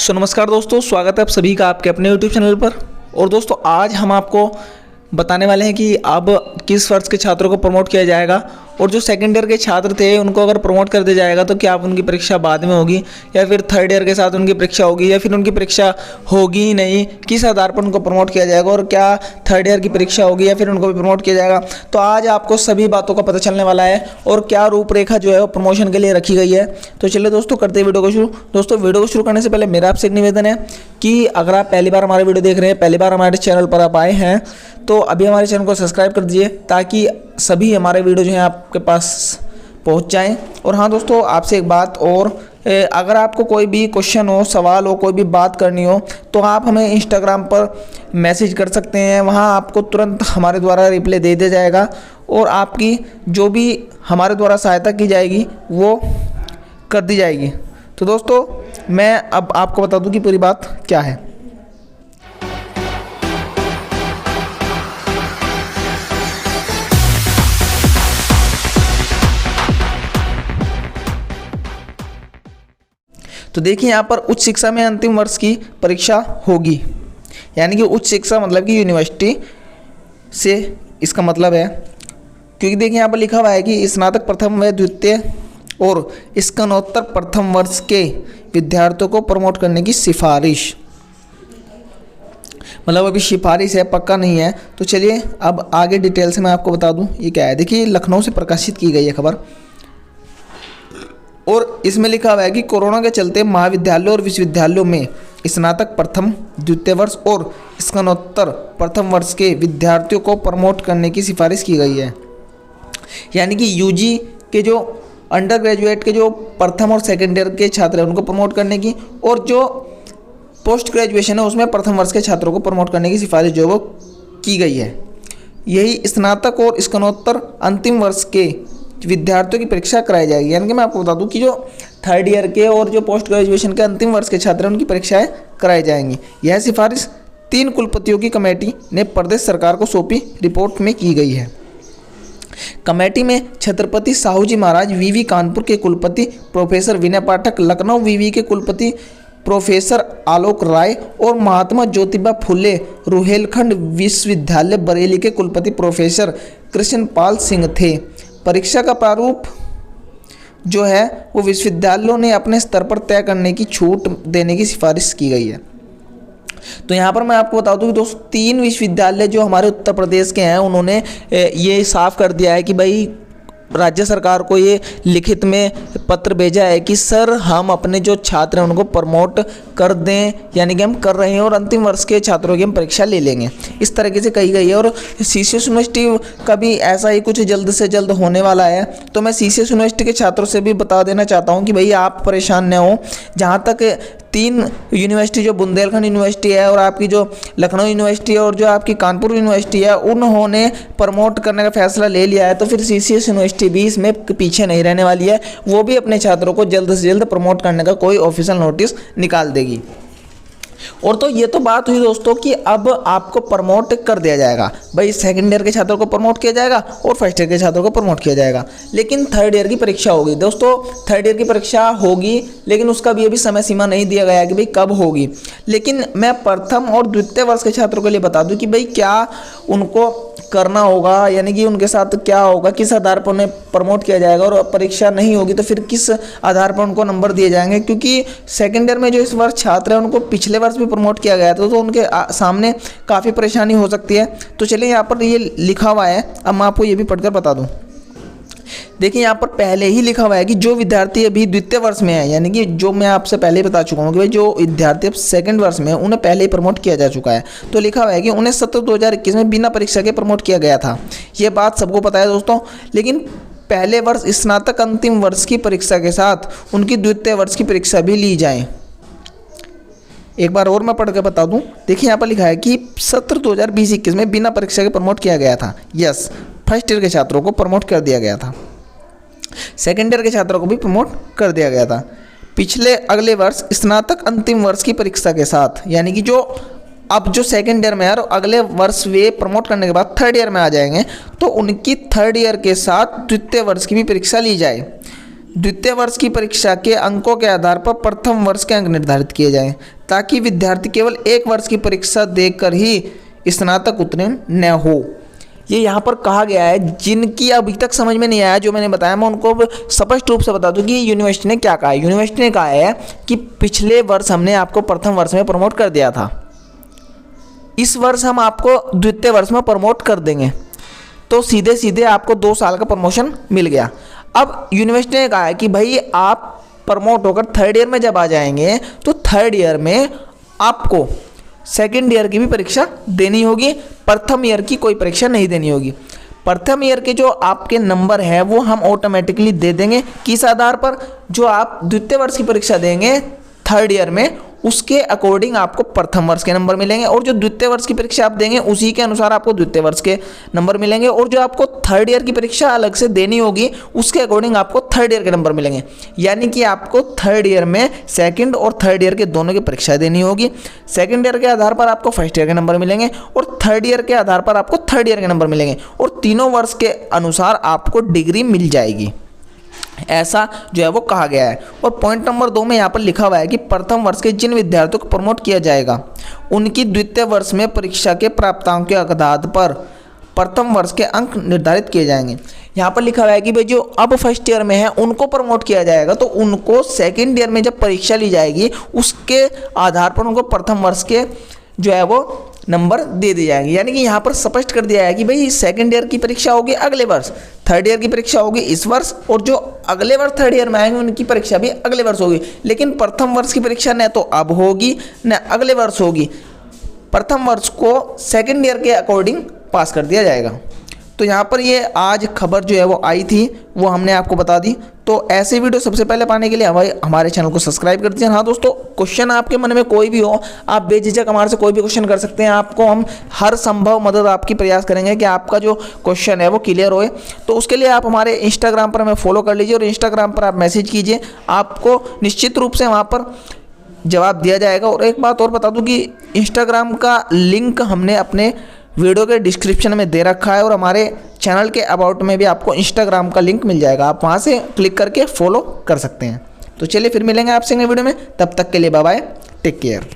नमस्कार दोस्तों, स्वागत है आप सभी का आपके अपने YouTube चैनल पर। और दोस्तों आज हम आपको बताने वाले हैं कि अब किस वर्ष के छात्रों को प्रमोट किया जाएगा और जो सेकेंड ईयर के छात्र थे उनको अगर प्रमोट कर दिया जाएगा तो क्या आप उनकी परीक्षा बाद में होगी या फिर थर्ड ईयर के साथ उनकी परीक्षा होगी या फिर उनकी परीक्षा होगी ही नहीं, किस आधार पर उनको प्रमोट किया जाएगा और क्या थर्ड ईयर की परीक्षा होगी या फिर उनको भी प्रमोट किया जाएगा। तो आज आपको सभी बातों का पता चलने वाला है और क्या रूपरेखा जो है वो प्रमोशन के लिए रखी गई है। तो चलिए दोस्तों करते हैं वीडियो को शुरू। दोस्तों वीडियो को शुरू करने से पहले मेरा आपसे एक निवेदन है कि अगर आप पहली बार हमारे वीडियो देख रहे हैं, पहली बार हमारे चैनल पर आप आए हैं तो अभी हमारे चैनल को सब्सक्राइब कर दीजिए ताकि सभी हमारे वीडियो जो हैं आपके पास पहुंच जाएं। और हाँ दोस्तों, आपसे एक बात और, अगर आपको कोई भी क्वेश्चन हो, सवाल हो, कोई भी बात करनी हो तो आप हमें इंस्टाग्राम पर मैसेज कर सकते हैं। वहाँ आपको तुरंत हमारे द्वारा रिप्लाई दे दिया जाएगा और आपकी जो भी हमारे द्वारा सहायता की जाएगी वो कर दी जाएगी। तो दोस्तों मैं अब आपको बता दूं कि पूरी बात क्या है। तो देखिए यहाँ पर उच्च शिक्षा में अंतिम वर्ष की परीक्षा होगी, यानी कि उच्च शिक्षा मतलब कि यूनिवर्सिटी से इसका मतलब है, क्योंकि देखिए यहाँ पर लिखा हुआ है कि स्नातक प्रथम व द्वितीय और स्नातकोत्तर प्रथम वर्ष के विद्यार्थियों को प्रमोट करने की सिफारिश, मतलब अभी सिफारिश है, पक्का नहीं है। तो चलिए अब आगे डिटेल से मैं आपको बता दूं ये क्या है। देखिए लखनऊ से प्रकाशित की गई है खबर और इसमें लिखा हुआ है कि कोरोना के चलते महाविद्यालयों और विश्वविद्यालयों में स्नातक प्रथम द्वितीय वर्ष और स्नातकोत्तर प्रथम वर्ष के विद्यार्थियों को प्रमोट करने की सिफारिश की गई है। यानी कि यूजी के जो अंडर ग्रेजुएट के जो प्रथम और सेकेंड ईयर के छात्र हैं उनको प्रमोट करने की, और जो पोस्ट ग्रेजुएशन है उसमें प्रथम वर्ष के छात्रों को प्रमोट करने की सिफारिश जो वो की गई है। यही स्नातक और स्नातकोत्तर अंतिम वर्ष के विद्यार्थियों की परीक्षा कराई जाएगी। यानी कि मैं आपको बता दूं कि जो थर्ड ईयर के और जो पोस्ट ग्रेजुएशन के अंतिम वर्ष के छात्र हैं उनकी परीक्षाएं कराई जाएंगी। यह सिफारिश 3 कुलपतियों की कमेटी ने प्रदेश सरकार को सौंपी रिपोर्ट में की गई है। कमेटी में छत्रपति साहू जी महाराज वीवी कानपुर के कुलपति प्रोफेसर विनय पाठक, लखनऊ वीवी के कुलपति प्रोफेसर आलोक राय और महात्मा ज्योतिबा फुले रुहेलखंड विश्वविद्यालय बरेली के कुलपति प्रोफेसर कृष्णपाल सिंह थे। परीक्षा का प्रारूप जो है वो विश्वविद्यालयों ने अपने स्तर पर तय करने की छूट देने की सिफारिश की गई है। तो यहाँ पर मैं आपको बता दूं कि दोस्तों 3 विश्वविद्यालय जो हमारे उत्तर प्रदेश के हैं उन्होंने ये साफ कर दिया है कि भाई राज्य सरकार को ये लिखित में पत्र भेजा है कि सर हम अपने जो छात्र हैं उनको प्रमोट कर दें, यानी कि हम कर रहे हैं और अंतिम वर्ष के छात्रों की हम परीक्षा ले लेंगे, इस तरीके से कही गई है। और सीसीएस यूनिवर्सिटी का भी ऐसा ही कुछ जल्द से जल्द होने वाला है। तो मैं सीसीएस यूनिवर्सिटी के छात्रों से भी बता देना चाहता हूँ कि भाई आप परेशान न हो। जहाँ तक 3 यूनिवर्सिटी जो बुंदेलखंड यूनिवर्सिटी है और आपकी जो लखनऊ यूनिवर्सिटी है और जो आपकी कानपुर यूनिवर्सिटी है उन्होंने प्रमोट करने का फैसला ले लिया है, तो फिर सीसीएस यूनिवर्सिटी भी इसमें पीछे नहीं रहने वाली है। वो भी अपने छात्रों को जल्द से जल्द प्रमोट करने का कोई ऑफिशियल नोटिस निकाल देगी। और तो ये तो बात हुई दोस्तों कि अब आपको प्रमोट कर दिया जाएगा, भाई सेकंड ईयर के छात्रों को प्रमोट किया जाएगा और फर्स्ट ईयर के छात्रों को प्रमोट किया जाएगा। लेकिन थर्ड ईयर की परीक्षा होगी दोस्तों, थर्ड ईयर की परीक्षा होगी, लेकिन उसका भी अभी समय सीमा नहीं दिया गया है कि भाई कब होगी। लेकिन मैं प्रथम और द्वितीय वर्ष के छात्रों के लिए बता दूं कि भाई क्या उनको करना होगा, यानी कि उनके साथ क्या होगा, किस आधार पर उन्हें प्रमोट किया जाएगा, और परीक्षा नहीं होगी तो फिर किस आधार पर उनको नंबर दिए जाएंगे। क्योंकि सेकेंड ईयर में जो इस वर्ष छात्र हैं उनको पिछले वर्ष भी प्रमोट किया गया था, तो उनके सामने काफ़ी परेशानी हो सकती है। तो चलिए यहाँ पर ये लिखा हुआ है, अब मैं आपको ये भी पढ़कर बता दूँ। देखिए यहाँ पर पहले ही लिखा हुआ है कि जो विद्यार्थी अभी द्वितीय वर्ष में है, यानी कि जो मैं आपसे पहले ही बता चुका हूँ कि भाई जो विद्यार्थी अब सेकंड वर्ष में है उन्हें पहले ही प्रमोट किया जा चुका है। तो लिखा हुआ है कि उन्हें सत्र 2021 में बिना परीक्षा के प्रमोट किया गया था। ये बात सबको पता है दोस्तों। लेकिन पहले वर्ष स्नातक अंतिम वर्ष की परीक्षा के साथ उनकी द्वितीय वर्ष की परीक्षा भी ली जाए। एक बार और मैं पढ़ के बता दूं। देखिए यहाँ पर लिखा है कि सत्र 2020-21 में बिना परीक्षा के प्रमोट किया गया था। यस, फर्स्ट ईयर के छात्रों को प्रमोट कर दिया गया था, सेकेंड ईयर के छात्रों को भी प्रमोट कर दिया गया था। पिछले अगले वर्ष स्नातक अंतिम वर्ष की परीक्षा के साथ, यानी कि जो अब जो सेकेंड ईयर में है और अगले वर्ष वे प्रमोट करने के बाद थर्ड ईयर में आ जाएंगे, तो उनकी थर्ड ईयर के साथ द्वितीय वर्ष की भी परीक्षा ली जाए। द्वितीय वर्ष की परीक्षा के अंकों के आधार पर प्रथम वर्ष के अंक निर्धारित किए जाएं, ताकि विद्यार्थी केवल एक वर्ष की परीक्षा देकर ही स्नातक उत्तीर्ण न हो। ये यहाँ पर कहा गया है, जिनकी अभी तक समझ में नहीं आया जो मैंने बताया, मैं उनको स्पष्ट रूप से बता दूं कि यूनिवर्सिटी ने क्या कहा है। यूनिवर्सिटी ने कहा है कि पिछले वर्ष हमने आपको प्रथम वर्ष में प्रमोट कर दिया था, इस वर्ष हम आपको द्वितीय वर्ष में प्रमोट कर देंगे, तो सीधे सीधे आपको 2 साल का प्रमोशन मिल गया। अब यूनिवर्सिटी ने कहा है कि भाई आप प्रमोट होकर थर्ड ईयर में जब आ जाएंगे तो थर्ड ईयर में आपको सेकेंड ईयर की भी परीक्षा देनी होगी, प्रथम ईयर की कोई परीक्षा नहीं देनी होगी। प्रथम ईयर के जो आपके नंबर है वो हम ऑटोमेटिकली दे देंगे, किस आधार पर, जो आप द्वितीय वर्ष की परीक्षा देंगे थर्ड ईयर में उसके अकॉर्डिंग आपको प्रथम वर्ष के नंबर मिलेंगे, और जो द्वितीय वर्ष की परीक्षा आप देंगे उसी के अनुसार आपको द्वितीय वर्ष के नंबर मिलेंगे, और जो आपको थर्ड ईयर की परीक्षा अलग से देनी होगी उसके अकॉर्डिंग आपको थर्ड ईयर के नंबर मिलेंगे। यानी कि आपको थर्ड ईयर में सेकंड और थर्ड ईयर के दोनों की परीक्षा देनी होगी। सेकंड ईयर के आधार पर आपको फर्स्ट ईयर के नंबर मिलेंगे और थर्ड ईयर के आधार पर आपको थर्ड ईयर के नंबर मिलेंगे, और तीनों वर्ष के अनुसार आपको डिग्री मिल जाएगी, ऐसा जो है वो कहा गया है। और पॉइंट नंबर 2 में यहाँ पर लिखा हुआ है कि प्रथम वर्ष के जिन विद्यार्थियों को प्रमोट किया जाएगा उनकी द्वितीय वर्ष में परीक्षा के प्राप्तांक के आधार पर प्रथम वर्ष के अंक निर्धारित किए जाएंगे। यहाँ पर लिखा हुआ है कि भाई जो अब फर्स्ट ईयर में है उनको प्रमोट किया जाएगा, तो उनको सेकेंड ईयर में जब परीक्षा ली जाएगी उसके आधार पर उनको प्रथम वर्ष के जो है वो नंबर दे दी जाएंगे। यानी कि यहाँ पर स्पष्ट कर दिया है कि भाई सेकंड ईयर की परीक्षा होगी अगले वर्ष, थर्ड ईयर की परीक्षा होगी इस वर्ष, और जो अगले वर्ष थर्ड ईयर में आएंगे उनकी परीक्षा भी अगले वर्ष होगी। लेकिन प्रथम वर्ष की परीक्षा न तो अब होगी न अगले वर्ष होगी, प्रथम वर्ष को सेकंड ईयर के अकॉर्डिंग पास कर दिया जाएगा। तो यहाँ पर ये आज खबर जो है वो आई थी, वो हमने आपको बता दी। तो ऐसे वीडियो सबसे पहले पाने के लिए हमारे चैनल को सब्सक्राइब कर दीजिए। हाँ दोस्तों, क्वेश्चन आपके मन में कोई भी हो, आप बेझिझक हमारे से कोई भी क्वेश्चन कर सकते हैं। आपको हम हर संभव मदद आपकी प्रयास करेंगे कि आपका जो क्वेश्चन है वो क्लियर होए। तो उसके लिए आप हमारे इंस्टाग्राम पर हमें फॉलो कर लीजिए और इंस्टाग्राम पर आप मैसेज कीजिए, आपको निश्चित रूप से वहाँ पर जवाब दिया जाएगा। और एक बात और बता दूँ कि इंस्टाग्राम का लिंक हमने अपने वीडियो के डिस्क्रिप्शन में दे रखा है, और हमारे चैनल के अबाउट में भी आपको इंस्टाग्राम का लिंक मिल जाएगा, आप वहाँ से क्लिक करके फॉलो कर सकते हैं। तो चलिए फिर मिलेंगे आपसे अगले वीडियो में, तब तक के लिए बाय बाय, टेक केयर।